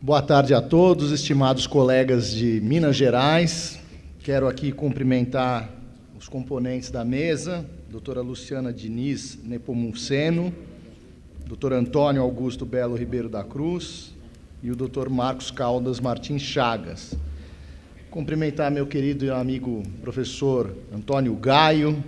Boa tarde a todos, estimados colegas de Minas Gerais. Quero aqui cumprimentar os componentes da mesa, doutora Luciana Diniz Nepomuceno, doutor Antônio Augusto Belo Ribeiro da Cruz e o doutor Marcos Caldas Martins Chagas. Cumprimentar meu querido e amigo professor Antônio Gaio,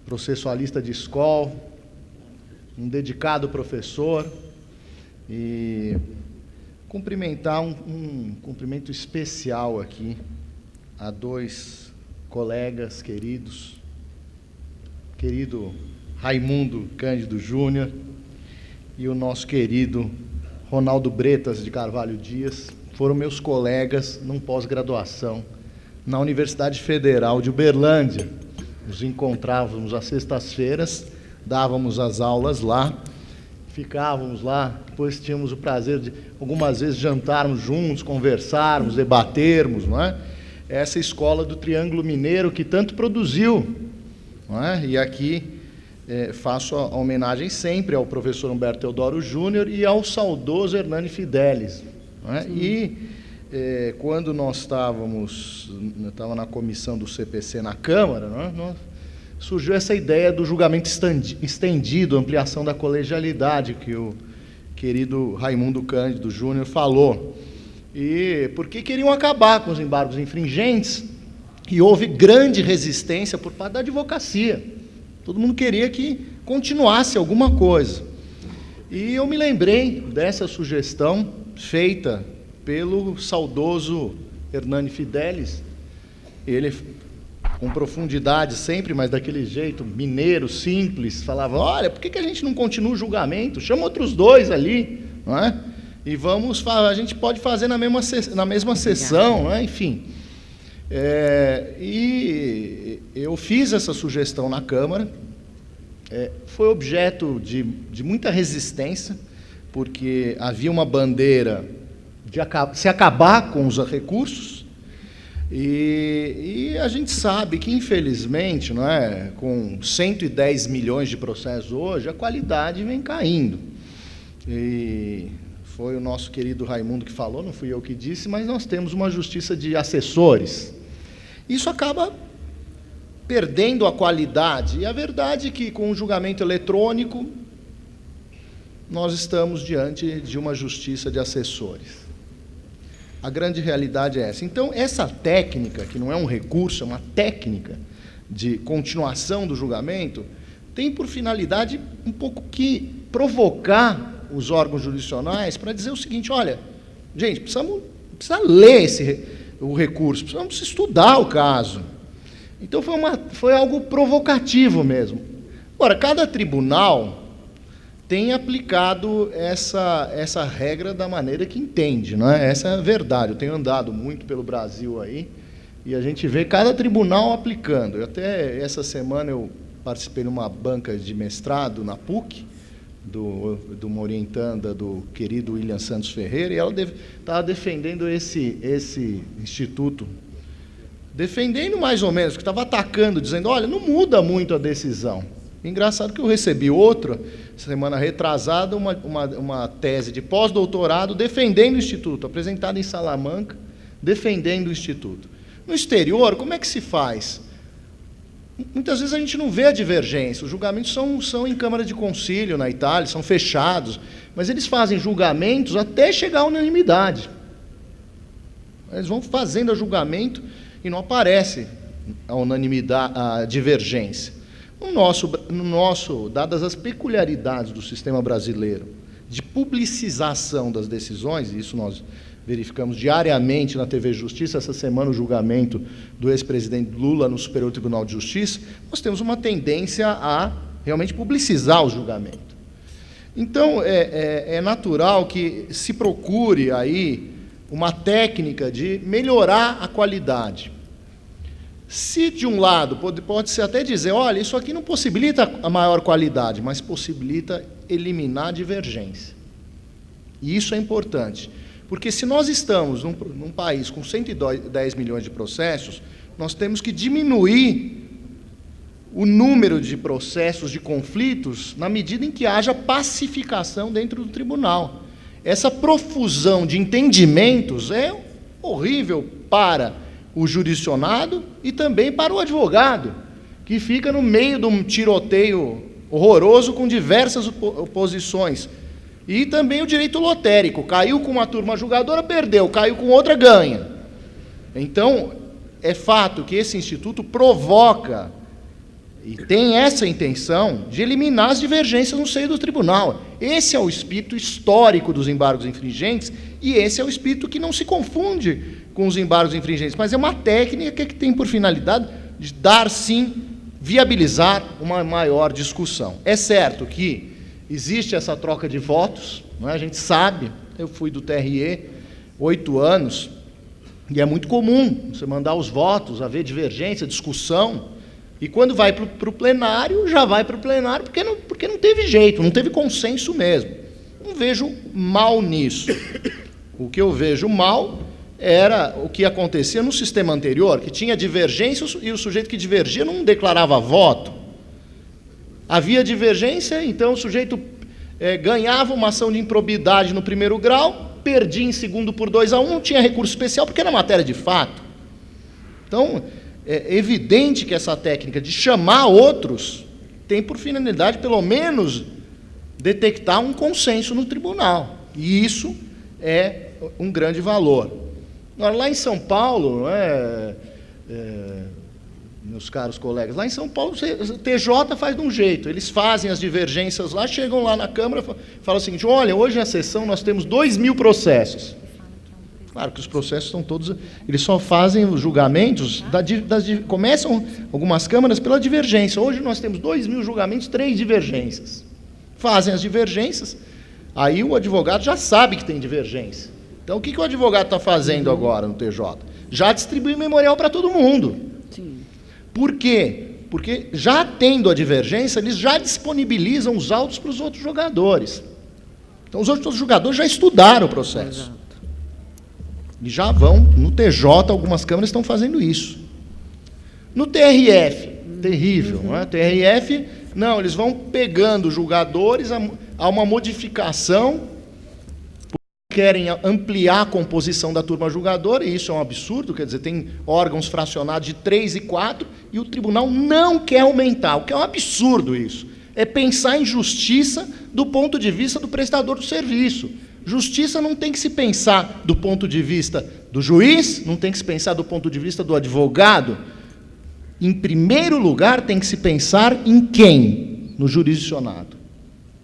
processualista de escola, um dedicado professor, e cumprimentar um cumprimento especial aqui a dois colegas queridos, querido Raimundo Cândido Júnior e o nosso querido Ronaldo Bretas de Carvalho Dias, foram meus colegas num pós-graduação na Universidade Federal de Uberlândia. Nos encontrávamos às sextas-feiras, dávamos as aulas lá, ficávamos lá, depois tínhamos o prazer de, algumas vezes, jantarmos juntos, conversarmos, debatermos, não é? Essa escola do Triângulo Mineiro que tanto produziu, não é? E aqui faço a homenagem sempre ao professor Humberto Teodoro Júnior e ao saudoso Hernani Fidelis, não é? E quando nós estava na comissão do CPC na Câmara, não é? Surgiu essa ideia do julgamento estendido, ampliação da colegialidade, que o querido Raimundo Cândido Júnior falou. E porque queriam acabar com os embargos infringentes, e houve grande resistência por parte da advocacia. Todo mundo queria que continuasse alguma coisa. E eu me lembrei dessa sugestão feita pelo saudoso Hernani Fidelis. Ele, com profundidade sempre, mas daquele jeito mineiro, simples, falava: olha, por que a gente não continua o julgamento? Chama outros dois ali, não é? E a gente pode fazer na mesma sessão, não é? Enfim. E eu fiz essa sugestão na Câmara, foi objeto de muita resistência, porque havia uma bandeira de se acabar com os recursos, e a gente sabe que, infelizmente, não é, com 110 milhões de processos hoje, a qualidade vem caindo. E foi o nosso querido Raimundo que falou, não fui eu que disse, mas nós temos uma justiça de assessores. Isso acaba perdendo a qualidade. E a verdade é que, com o julgamento eletrônico, nós estamos diante de uma justiça de assessores. A grande realidade é essa. Então, essa técnica, que não é um recurso, é uma técnica de continuação do julgamento, tem por finalidade um pouco que provocar os órgãos jurisdicionais para dizer o seguinte: olha, gente, precisa ler o recurso, precisamos estudar o caso. Então, foi algo provocativo mesmo. Agora, cada tribunal tem aplicado essa regra da maneira que entende, não é? Essa é a verdade. Eu tenho andado muito pelo Brasil aí, e a gente vê cada tribunal aplicando. Até essa semana eu participei de uma banca de mestrado na PUC, de uma orientanda do querido William Santos Ferreira, e ela estava defendendo esse instituto, defendendo mais ou menos, que estava atacando, dizendo: olha, não muda muito a decisão. Engraçado que eu recebi outra, semana retrasada, uma tese de pós-doutorado defendendo o Instituto, apresentada em Salamanca, defendendo o Instituto. No exterior, como é que se faz? Muitas vezes a gente não vê a divergência. Os julgamentos são em Câmara de Concílio, na Itália, são fechados, mas eles fazem julgamentos até chegar à unanimidade. Eles vão fazendo o julgamento e não aparece a unanimidade, a divergência. No nosso, dadas as peculiaridades do sistema brasileiro de publicização das decisões, e isso nós verificamos diariamente na TV Justiça, essa semana o julgamento do ex-presidente Lula no Superior Tribunal de Justiça, nós temos uma tendência a realmente publicizar o julgamento. Então, é natural que se procure aí uma técnica de melhorar a qualidade. Se, de um lado, pode-se até dizer: olha, isso aqui não possibilita a maior qualidade, mas possibilita eliminar a divergência. E isso é importante, porque se nós estamos num país com 110 milhões de processos, nós temos que diminuir o número de processos, de conflitos, na medida em que haja pacificação dentro do tribunal. essa profusão de entendimentos é horrível para o jurisdicionado e também para o advogado, que fica no meio de um tiroteio horroroso com diversas oposições. E também o direito lotérico, caiu com uma turma julgadora, perdeu, caiu com outra, ganha. Então, é fato que esse instituto provoca e tem essa intenção de eliminar as divergências no seio do tribunal. Esse é o espírito histórico dos embargos infringentes e esse é o espírito que não se confunde com os embargos infringentes, mas é uma técnica que tem por finalidade de dar, sim, viabilizar uma maior discussão. É certo que existe essa troca de votos, não é? A gente sabe, eu fui do TRE 8 anos, e é muito comum você mandar os votos, haver divergência, discussão, e quando vai para o plenário, já vai para o plenário porque não teve jeito, não teve consenso mesmo. Não vejo mal nisso. O que eu vejo mal era o que acontecia no sistema anterior, que tinha divergência e o sujeito que divergia não declarava voto. Havia divergência, então o sujeito ganhava uma ação de improbidade no primeiro grau, perdia em segundo por 2-1, não tinha recurso especial porque era matéria de fato. Então, é evidente que essa técnica de chamar outros tem por finalidade, pelo menos, detectar um consenso no tribunal. E isso é um grande valor. Agora, lá em São Paulo, meus caros colegas, lá em São Paulo, o TJ faz de um jeito, eles fazem as divergências lá, chegam lá na Câmara e falam o seguinte: olha, hoje na sessão nós temos 2.000 processos. Claro que os processos são todos, eles só fazem os julgamentos, começam algumas câmaras pela divergência. Hoje nós temos 2.000 julgamentos, 3 divergências. Fazem as divergências, aí o advogado já sabe que tem divergência. Então o que o advogado está fazendo agora no TJ? Já distribui memorial para todo mundo. Sim. Por quê? Porque já tendo a divergência, eles já disponibilizam os autos para os outros jogadores. Então os outros jogadores já estudaram o processo. Exato. E já vão, no TJ, algumas câmaras estão fazendo isso. No TRF, terrível, não é? TRF, não, eles vão pegando julgadores, há uma modificação, querem ampliar a composição da turma julgadora, e isso é um absurdo, quer dizer, tem órgãos fracionados de 3 e 4, e o tribunal não quer aumentar, o que é um absurdo isso. É pensar em justiça do ponto de vista do prestador do serviço. Justiça não tem que se pensar do ponto de vista do juiz, não tem que se pensar do ponto de vista do advogado. Em primeiro lugar, tem que se pensar em quem? No jurisdicionado.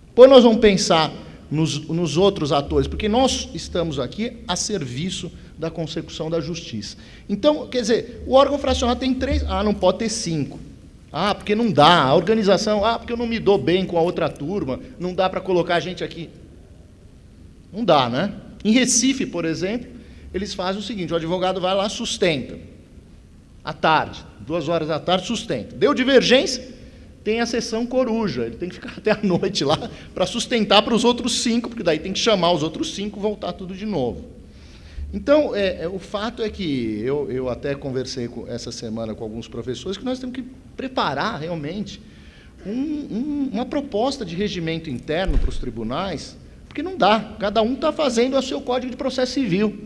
Depois nós vamos pensar nos outros atores, porque nós estamos aqui a serviço da consecução da justiça. Então, quer dizer, o órgão fracionado tem 3, não pode ter 5. Porque não dá, a organização, porque eu não me dou bem com a outra turma, não dá para colocar a gente aqui. Não dá, né? Em Recife, por exemplo, eles fazem o seguinte: o advogado vai lá, sustenta. À tarde, 2 horas da tarde, sustenta. Deu divergência, tem a sessão coruja. Ele tem que ficar até a noite lá para sustentar para os outros 5, porque daí tem que chamar os outros 5 e voltar tudo de novo. Então, o fato é que eu até conversei essa semana com alguns professores que nós temos que preparar realmente uma proposta de regimento interno para os tribunais, porque não dá, cada um está fazendo o seu Código de Processo Civil,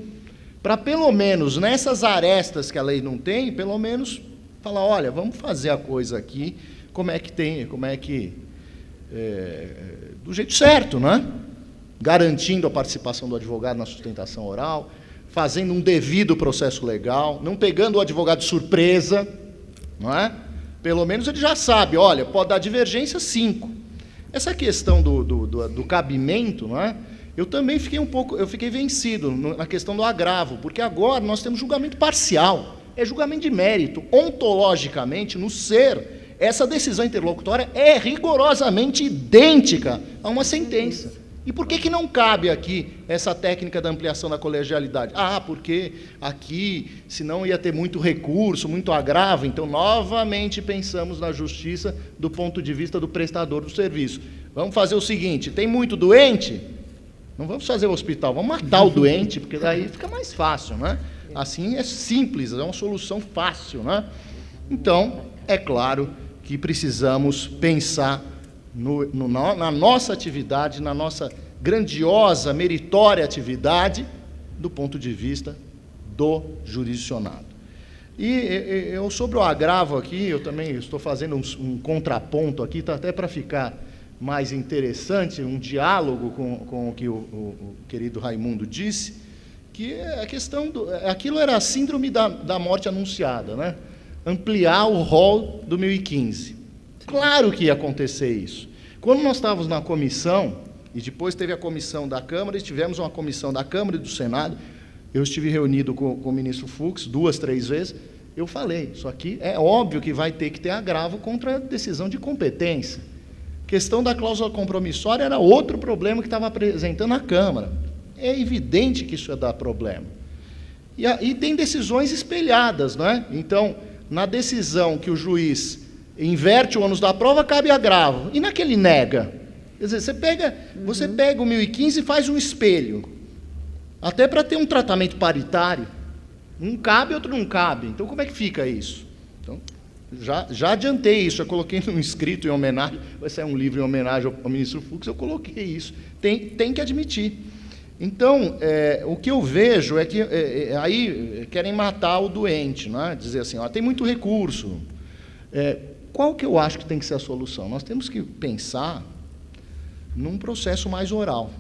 para pelo menos nessas arestas que a lei não tem, pelo menos falar, olha, vamos fazer a coisa aqui, do jeito certo, né? Garantindo a participação do advogado na sustentação oral, fazendo um devido processo legal, não pegando o advogado de surpresa, não é? Pelo menos ele já sabe, olha, pode dar divergência 5. Essa questão do cabimento, não é? Eu também fiquei vencido na questão do agravo, porque agora nós temos julgamento parcial, é julgamento de mérito. Ontologicamente, no ser, essa decisão interlocutória é rigorosamente idêntica a uma sentença. E por que não cabe aqui essa técnica da ampliação da colegialidade? Porque aqui, senão ia ter muito recurso, muito agravo, então novamente pensamos na justiça do ponto de vista do prestador do serviço. Vamos fazer o seguinte, tem muito doente? Não vamos fazer o hospital, vamos matar o doente, porque daí fica mais fácil, né? Assim é simples, é uma solução fácil, né? Então, é claro que precisamos pensar na nossa atividade, na nossa grandiosa, meritória atividade do ponto de vista do jurisdicionado. E eu, sobre o agravo aqui, eu também estou fazendo um contraponto aqui, tá, até para ficar mais interessante, um diálogo com o que o querido Raimundo disse, que a questão aquilo era a síndrome da morte anunciada, né? Ampliar o rol do 1015. Claro que ia acontecer isso. Quando nós estávamos na comissão, e depois teve a comissão da Câmara, e tivemos uma comissão da Câmara e do Senado, eu estive reunido com o ministro Fux 2, 3 vezes, eu falei, isso aqui é óbvio que vai ter que ter agravo contra a decisão de competência. A questão da cláusula compromissória era outro problema que estava apresentando a Câmara. É evidente que isso ia dar problema. E tem decisões espelhadas, não é? Então, na decisão que o juiz inverte o ônus da prova, cabe agravo. E naquele nega? Quer dizer, você pega o 1015 e faz um espelho. Até para ter um tratamento paritário. Um cabe, outro não cabe. Então, como é que fica isso? Então, já adiantei isso, já coloquei num escrito em homenagem, vai sair um livro em homenagem ao ministro Fux, eu coloquei isso. Tem que admitir. Então, o que eu vejo é que aí querem matar o doente, não é? Dizer assim, ó, tem muito recurso. Qual que eu acho que tem que ser a solução? Nós temos que pensar num processo mais oral.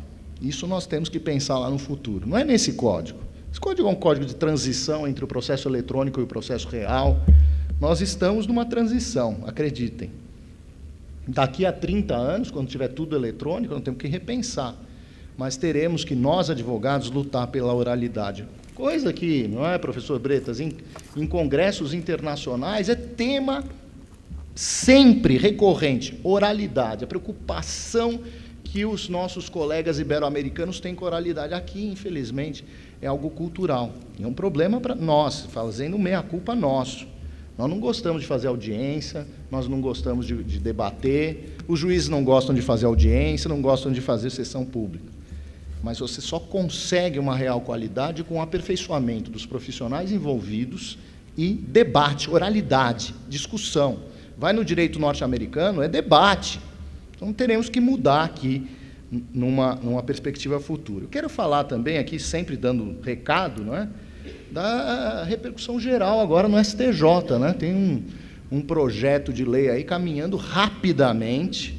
Isso nós temos que pensar lá no futuro. Não é nesse código. Esse código é um código de transição entre o processo eletrônico e o processo real. Nós estamos numa transição, acreditem. Daqui a 30 anos, quando tiver tudo eletrônico, nós temos que repensar. Mas teremos que, nós, advogados, lutar pela oralidade. Coisa que, não é, professor Bretas, em congressos internacionais é tema sempre recorrente, oralidade, a preocupação que os nossos colegas ibero-americanos têm com oralidade. Aqui, infelizmente, é algo cultural. E é um problema para nós, fazendo meia-culpa nosso. Nós não gostamos de fazer audiência, nós não gostamos de debater, os juízes não gostam de fazer audiência, não gostam de fazer sessão pública. Mas você só consegue uma real qualidade com o aperfeiçoamento dos profissionais envolvidos e debate, oralidade, discussão. Vai no direito norte-americano, é debate. Então, teremos que mudar aqui numa perspectiva futura. Eu quero falar também aqui, sempre dando recado, não é? Da repercussão geral agora no STJ, né? Tem um projeto de lei aí caminhando rapidamente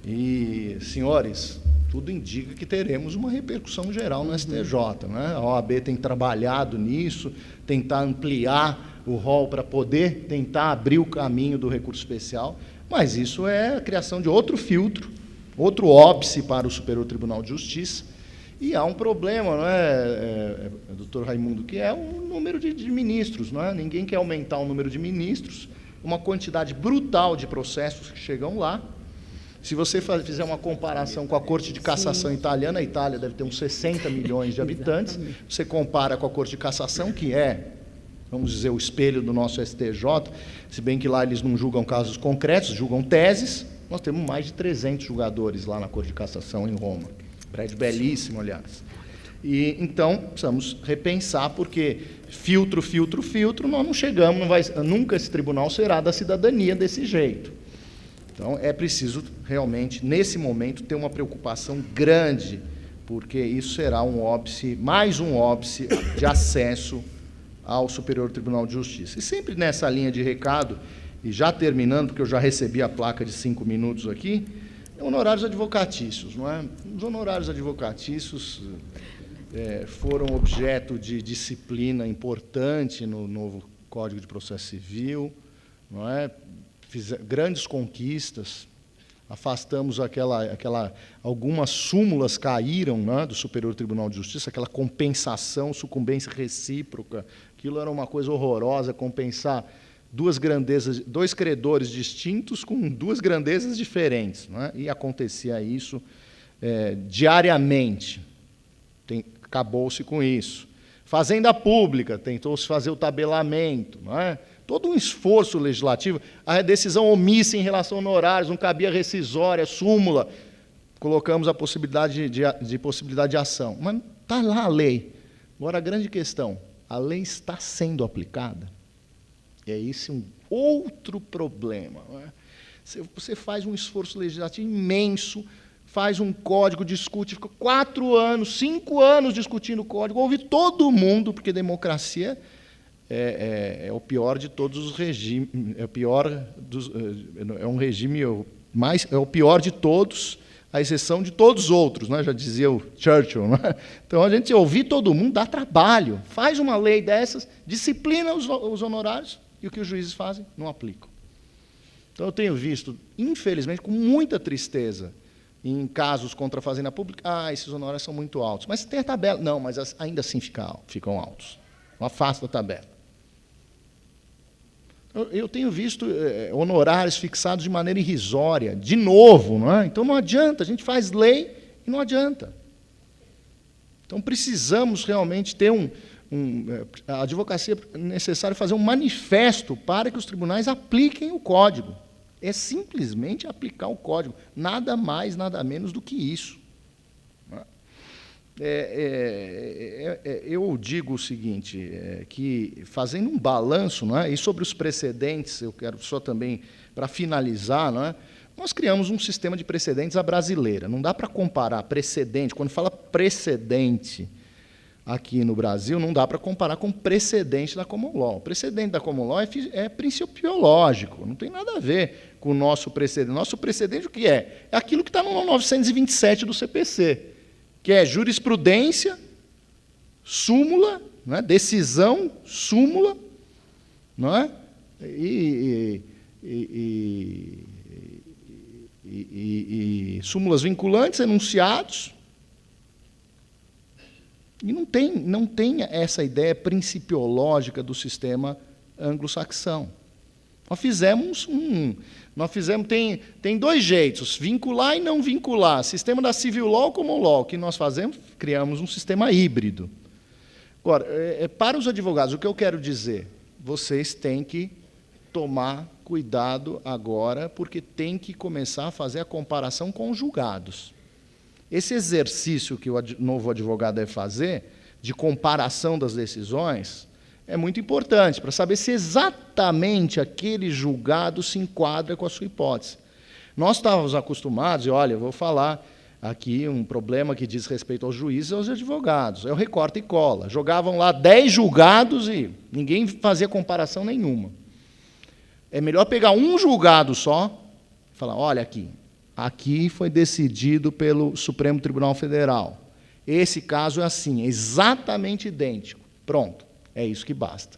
e, senhores, tudo indica que teremos uma repercussão geral no STJ, né? A OAB tem trabalhado nisso, tentar ampliar o rol para poder tentar abrir o caminho do recurso especial, mas isso é a criação de outro filtro, outro óbice para o Superior Tribunal de Justiça. E há um problema, não é, doutor Raimundo, que é o número de ministros. Não é? Ninguém quer aumentar o número de ministros, uma quantidade brutal de processos que chegam lá. Se você fizer uma comparação com a Corte de Cassação italiana, a Itália deve ter uns 60 milhões de habitantes, você compara com a Corte de Cassação, que é, vamos dizer, o espelho do nosso STJ, se bem que lá eles não julgam casos concretos, julgam teses, nós temos mais de 300 julgadores lá na Corte de Cassação em Roma. Prédio belíssimo, aliás. E, então, precisamos repensar, porque filtro, nós não chegamos, nunca esse tribunal será da cidadania desse jeito. Então, é preciso, realmente, nesse momento, ter uma preocupação grande, porque isso será um óbice, mais um óbice de acesso ao Superior Tribunal de Justiça. E sempre nessa linha de recado, e já terminando, porque eu já recebi a placa de 5 minutos aqui, honorários advocatícios, não é? Os honorários advocatícios foram objeto de disciplina importante no novo Código de Processo Civil, não é? Grandes conquistas, afastamos algumas súmulas caíram, né, do Superior Tribunal de Justiça, aquela compensação, sucumbência recíproca, aquilo era uma coisa horrorosa, compensar dois credores distintos com duas grandezas diferentes, não é? E acontecia isso diariamente. Acabou-se com isso. Fazenda Pública, tentou-se fazer o tabelamento, não é? Todo um esforço legislativo, a decisão omissa em relação a honorários, não cabia rescisória, súmula, colocamos a possibilidade possibilidade de ação. Mas está lá a lei. Agora, a grande questão, a lei está sendo aplicada? É esse um outro problema. Não é? Você faz um esforço legislativo imenso, faz um código, discute, fica 4 anos, 5 anos discutindo o código, ouve todo mundo, porque democracia é o pior de todos os regimes, é um regime é o pior de todos, à exceção de todos os outros, né? Já dizia o Churchill. Né? Então, a gente ouvir todo mundo dá trabalho. Faz uma lei dessas, disciplina os honorários, e o que os juízes fazem? Não aplicam. Então, eu tenho visto, infelizmente, com muita tristeza, em casos contra a Fazenda Pública, esses honorários são muito altos. Mas tem a tabela. Não, mas ainda assim ficam altos. Não afasta a tabela. Eu tenho visto honorários fixados de maneira irrisória, de novo. Não é? Então, não adianta, a gente faz lei e não adianta. Então, precisamos realmente ter a advocacia é necessário fazer um manifesto para que os tribunais apliquem o código. É simplesmente aplicar o código, nada mais, nada menos do que isso. Eu digo o seguinte, que fazendo um balanço, não é? E sobre os precedentes, eu quero só também, para finalizar, não é? Nós criamos um sistema de precedentes à brasileira. Não dá para comparar precedente, quando fala precedente aqui no Brasil, não dá para comparar com precedente da Common Law. O precedente da Common Law é principiológico, não tem nada a ver com o nosso precedente. Nosso precedente o que é? É aquilo que está no 927 do CPC, que é jurisprudência, súmula, não é? Decisão, súmula, não é? E súmulas vinculantes, enunciados. E não tem essa ideia principiológica do sistema anglo-saxão. Tem 2 jeitos, vincular e não vincular. Sistema da Civil Law ou Common Law. O que nós fazemos? Criamos um sistema híbrido. Agora, para os advogados, o que eu quero dizer? Vocês têm que tomar cuidado agora, porque tem que começar a fazer a comparação com os julgados. Esse exercício que o novo advogado deve fazer, de comparação das decisões, é muito importante para saber se exatamente aquele julgado se enquadra com a sua hipótese. Nós estávamos acostumados, e olha, eu vou falar aqui um problema que diz respeito aos juízes e aos advogados, é o recorta e cola. Jogavam lá 10 julgados e ninguém fazia comparação nenhuma. É melhor pegar um julgado só e falar, olha aqui foi decidido pelo Supremo Tribunal Federal. Esse caso é assim, é exatamente idêntico. Pronto, é isso que basta.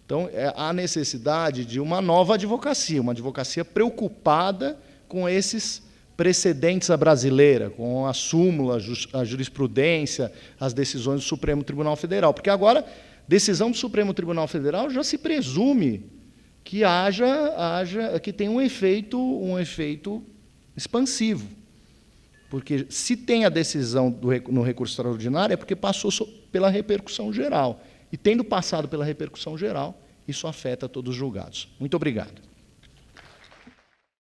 Então, há necessidade de uma nova advocacia, uma advocacia preocupada com esses precedentes à brasileira, com a súmula, a jurisprudência, as decisões do Supremo Tribunal Federal. Porque agora, decisão do Supremo Tribunal Federal já se presume que que tem um efeito expansivo. Porque se tem a decisão no recurso extraordinário é porque passou pela repercussão geral. E tendo passado pela repercussão geral, isso afeta todos os julgados. Muito obrigado.